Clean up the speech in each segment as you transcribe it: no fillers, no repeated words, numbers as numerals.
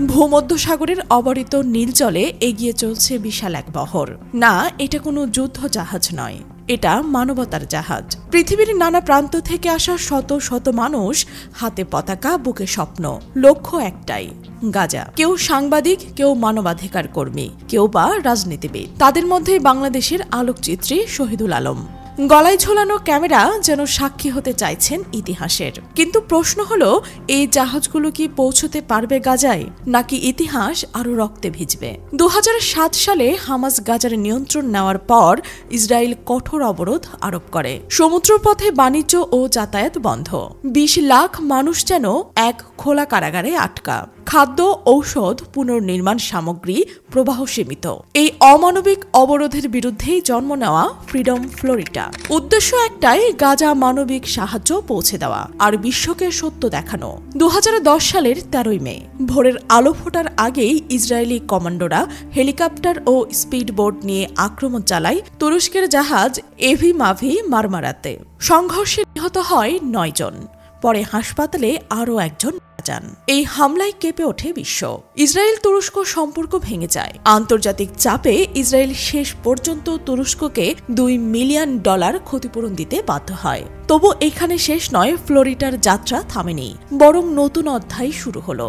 ভূমধ্যসাগরের অবরিত নীল জলে এগিয়ে চলছে বিশাল এক বহর। না, এটা কোনো যুদ্ধ জাহাজ নয়, এটা মানবতার জাহাজ। পৃথিবীর নানা প্রান্ত থেকে আসা শত শত মানুষ, হাতে পতাকা, বুকে স্বপ্ন, লক্ষ্য একটাই, গাজা। কেউ সাংবাদিক, কেউ মানবাধিকার কর্মী, কেউ বা রাজনীতিবিদ। তাদের মধ্যে বাংলাদেশের আলোকচিত্রী শহীদুল আলম। গলায় ঝোলানো ক্যামেরা যেন সাক্ষী হতে চাইছেন ইতিহাসের। কিন্তু প্রশ্ন হলো, এই জাহাজগুলো কি পৌঁছতে পারবে গাজায়, নাকি ইতিহাস আরো রক্তে ভিজবে? 2007 সালে হামাস গাজার নিয়ন্ত্রণ নেওয়ার পর ইসরায়েল কঠোর অবরোধ আরোপ করে। সমুদ্রপথে বাণিজ্য ও যাতায়াত বন্ধ। 20 লাখ মানুষ যেন এক খোলা কারাগারে আটকা। খাদ্য, ঔষধ, পুনর্নির্মাণ সামগ্রী প্রবাহ সীমিত। এই অমানবিক অবরোধের বিরুদ্ধেই জন্ম নেওয়া ফ্রিডম ফ্লোরিটা। উদ্দেশ্য একটাই, গাজা মানবিক সাহায্য পৌঁছে দেওয়া আর বিশ্বকে সত্য দেখানো। 2010 সালের 13 মে ভোরের আলো ফোটার আগেই ইসরায়েলি কমান্ডোরা হেলিকপ্টার ও স্পিডবোট নিয়ে আক্রমণ চালায় তুরস্কের জাহাজ এভি মাভি মারমারাতে। সংঘর্ষে নিহত হয় 9 জন। পরে হাসপাতালে আরও একজন যান। এই হামলায় কেঁপে ওঠে বিশ্ব। ইসরায়েল তুরস্ক সম্পর্ক ভেঙে যায়। আন্তর্জাতিক চাপে ইসরায়েল শেষ পর্যন্ত তুরস্ককে $2 মিলিয়ন ক্ষতিপূরণ দিতে বাধ্য হয়। তবু এখানে শেষ নয়, ফ্লোরিডার যাত্রা থামেনি, বরং নতুন অধ্যায় শুরু হলো।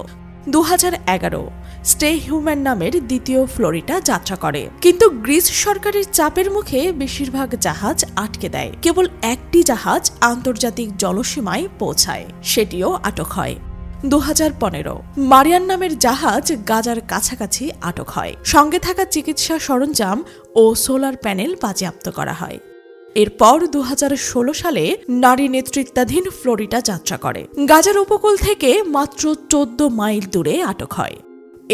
2011 স্টে হিউম্যান নামের দ্বিতীয় ফ্লোরিডা যাত্রা করে, কিন্তু গ্রিস সরকারের চাপের মুখে বেশিরভাগ জাহাজ আটকে দেয়। কেবল একটি জাহাজ আন্তর্জাতিক জলসীমায় পৌঁছায়, সেটিও আটক হয়। 2015 মারিয়ান নামের জাহাজ গাজার কাছাকাছি আটক হয়। সঙ্গে থাকা চিকিৎসা সরঞ্জাম ও সোলার প্যানেল বাজেয়াপ্ত করা হয়। এরপর 2016 সালে নারী নেতৃত্বাধীন ফ্লোরিডা যাত্রা করে। গাজার উপকূল থেকে মাত্র 14 মাইল দূরে আটক হয়।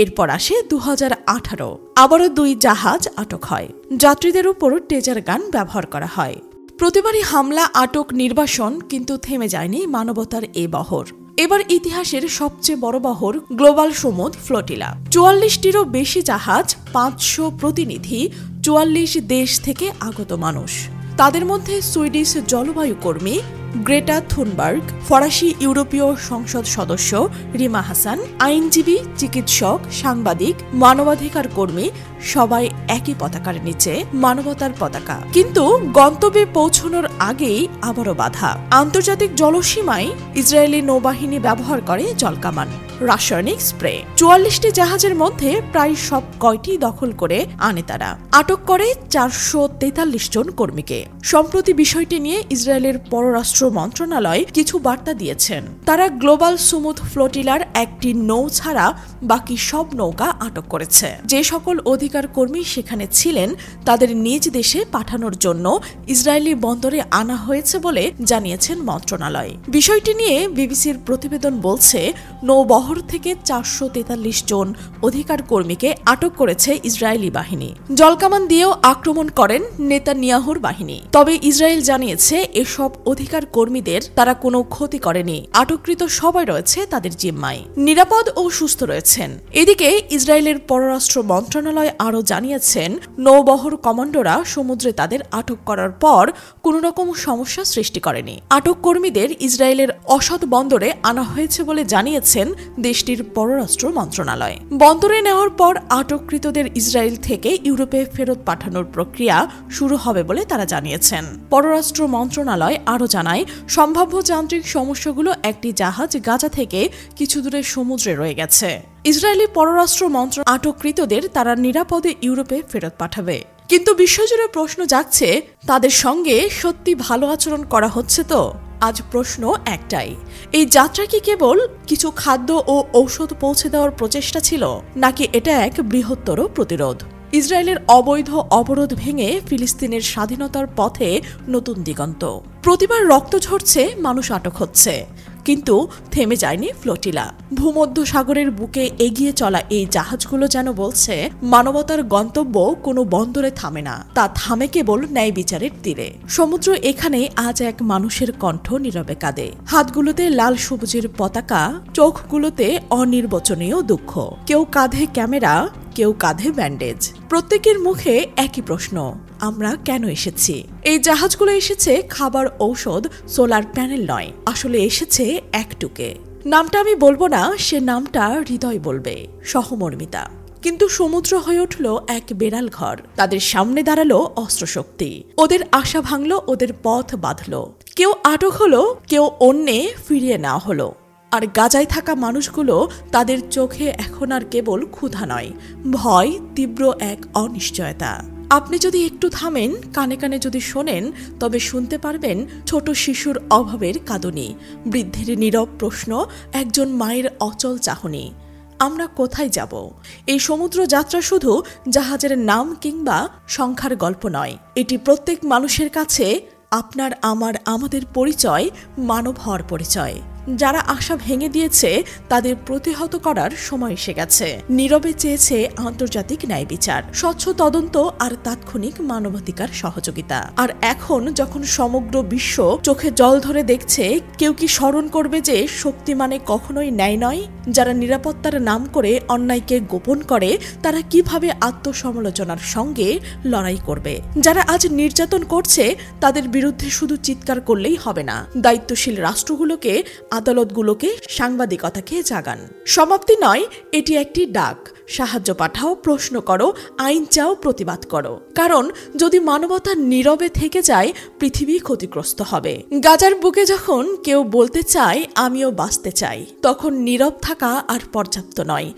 এরপর আসে 2018, আবারও 2 জাহাজ আটক হয়। যাত্রীদের উপর টেজার গান ব্যবহার করা হয়। প্রতিবারই হামলা, আটক, নির্বাসন, কিন্তু থেমে যায়নি মানবতার এ বহর। এবার ইতিহাসের সবচেয়ে বড় বহর, গ্লোবাল সমুদ্র ফ্লোটিলা। 44টিরও বেশি জাহাজ, 500 প্রতিনিধি, 44 দেশ থেকে আগত মানুষ। তাদের মধ্যে সুইডিশ জলবায়ু কর্মী গ্রেটা থুনবার্গ, ফরাসি ইউরোপীয় সংসদ সদস্য রিমা হাসান, আইনজীবী, চিকিৎসক, সাংবাদিক, মানবাধিকার কর্মী, সবাই একই পতাকার নিচে, মানবতার পতাকা। কিন্তু গন্তব্যে পৌঁছানোর আগেই আবারও বাধা। আন্তর্জাতিক জলসীমায় ইসরায়েলি নৌবাহিনী ব্যবহার করে জলকামান, রাসায়নিক স্প্রে। 44টি জাহাজের মধ্যে প্রায় সব কয়টি দখল করে আনে তারা। আটক করে 443 জন কর্মীকে। সম্প্রতি বিষয়টি নিয়ে ইসরায়েলের পররাষ্ট্র মন্ত্রণালয় কিছু বার্তা দিয়েছেন। তারা গ্লোবাল সমুদ্র ফ্লোটিলার একটি নৌ ছাড়া বাকি সব নৌকা আটক করেছে। যে সকল অধিকার কর্মী সেখানে ছিলেন তাদের নিজ দেশে পাঠানোর জন্য ইসরায়েলি বন্দরে আনা হয়েছে বলে জানিয়েছেন মন্ত্রণালয়। বিষয়টি নিয়ে বিবিসির প্রতিবেদন বলছে, নৌবহর থেকে 443 জন অধিকার কর্মীকে আটক করেছে ইসরায়েলি বাহিনী। জলকামান দিয়েও আক্রমণ করেন নেতানিয়াহুর বাহিনী। তবে ইসরায়েল জানিয়েছে এসব অধিকার কর্মীদের তারা কোনো ক্ষতি করেনি। আটককৃত সবাই রয়েছে তাদের জিম্মায়, নিরাপদ ও সুস্থ রয়েছেন। এদিকে ইসরায়েলের পররাষ্ট্র মন্ত্রণালয় আরও জানিয়েছেন, নৌবহর কমান্ডোরা সমুদ্রে তাদের আটক করার পর কোনো রকম সমস্যা সৃষ্টি করেনি। আটক কর্মীদের ইসরায়েলের অসৎ বন্দরে আনা হয়েছে বলে জানিয়েছেন দেশটির পররাষ্ট্র মন্ত্রণালয়। বন্দরে নেওয়ার পর আটককৃতদের ইসরায়েল থেকে ইউরোপে ফেরত পাঠানোর প্রক্রিয়া শুরু হবে বলে তারা জানিয়েছেন। পররাষ্ট্র মন্ত্রণালয় আরও জানায়, সম্ভাব্য যান্ত্রিক সমস্যাগুলো একটি জাহাজ গাজা থেকে কিছু দূরে সমুদ্রে রয়ে গেছে। ইসরায়েলি পররাষ্ট্র মন্ত্রণালয় আটককৃতদের তারা নিরাপদে ইউরোপে ফেরত পাঠাবে। কিন্তু বিশ্বজুড়ে প্রশ্ন জাগছে, তাদের সঙ্গে সত্যি ভালো আচরণ করা হচ্ছে তো? আজ প্রশ্ন একটাই, এই যাত্রা কি কেবল কিছু খাদ্য ও ঔষধ পৌঁছে দেওয়ার প্রচেষ্টা ছিল, নাকি এটা এক বৃহত্তর প্রতিরোধ? ইসরায়েলের অবৈধ অবরোধ ভেঙে ফিলিস্তিনের স্বাধীনতার পথে নতুন দিগন্ত। প্রতিবার রক্ত ঝরছে, মানুষ আটক হচ্ছে, কিন্তু থেমে যায়নি ফ্লোটিলা। ভূমধ্যসাগরের বুকে এগিয়ে চলা এই জাহাজগুলো যেন বলছে, মানবতার গন্তব্য কোনো বন্দরে থামে না, তা থামে কেবল ন্যায় বিচারের তীরে। সমুদ্র এখানে আজ এক মানুষের কণ্ঠ নীরবে কাঁদে। হাতগুলোতে লাল সবুজের পতাকা, চোখগুলোতে অনির্বচনীয় দুঃখ। কেউ কাঁধে ক্যামেরা, কেউ কাঁধে ব্যান্ডেজ। প্রত্যেকের মুখে একই প্রশ্ন, আমরা কেন এসেছি? এই জাহাজগুলো এসেছে খাবার, ঔষধ, সোলার প্যানেল নয়, আসলে এসেছে একটুকে নামটা আমি বলবো না, সে নামটা হৃদয় বলবে, সহমর্মিতা। কিন্তু সমুদ্র হয়ে উঠল এক বেড়াল ঘর। তাদের সামনে দাঁড়ালো অস্ত্রশক্তি। ওদের আশা ভাঙল, ওদের পথ বাঁধল। কেউ আটক হলো, কেউ অন্যে ফিরিয়ে নেওয়া হলো। আর গাজায় থাকা মানুষগুলো, তাদের চোখে এখন আর কেবল ক্ষুধা নয়, ভয়, তীব্র এক অনিশ্চয়তা। আপনি যদি একটু থামেন, কানে কানে যদি শোনেন, তবে শুনতে পারবেন ছোট শিশুর অভাবের কাঁদুনি, বৃদ্ধের নীরব প্রশ্ন, একজন মায়ের অচল চাহনি। আমরা কোথায় যাব? এই সমুদ্র যাত্রা শুধু জাহাজের নাম কিংবা সংখ্যার গল্প নয়, এটি প্রত্যেক মানুষের কাছে আপনার, আমার, আমাদের পরিচয়, মানব হওয়ার পরিচয়। যারা আশা ভেঙে দিয়েছে, তাদের প্রতিহত করার সময় এসে গেছে। নীরবে চেয়েছে আন্তর্জাতিক ন্যায় বিচার, স্বচ্ছ তদন্ত আর তাৎক্ষণিক মানবাধিকার সহযোগিতা। আর এখন যখন সমগ্র বিশ্ব চোখে জল ধরে দেখছে, কেউ কি স্মরণ করবে যে শক্তি মানে কখনোই ন্যায় নয়? যারা নিরাপত্তার নাম করে অন্যায়কে গোপন করে, তারা কিভাবে আত্মসমালোচনার সঙ্গে লড়াই করবে? যারা আজ নির্যাতন করছে, তাদের বিরুদ্ধে শুধু চিৎকার করলেই হবে না। দায়িত্বশীল রাষ্ট্রগুলোকে, আদালতগুলোকে, সাংবাদিকতাকে জাগান। সমাপ্তি নয়, এটি একটি ডাক। সাহায্য পাঠাও, প্রশ্ন করো, আইন চাও, প্রতিবাদ করো। কারণ যদি মানবতা নীরবে থেকে যায়, পৃথিবী ক্ষতিগ্রস্ত হবে। গাজার বুকে যখন কেউ বলতে চায় আমিও বাঁচতে চাই, তখন নীরব থাকা আর পর্যাপ্ত নয়।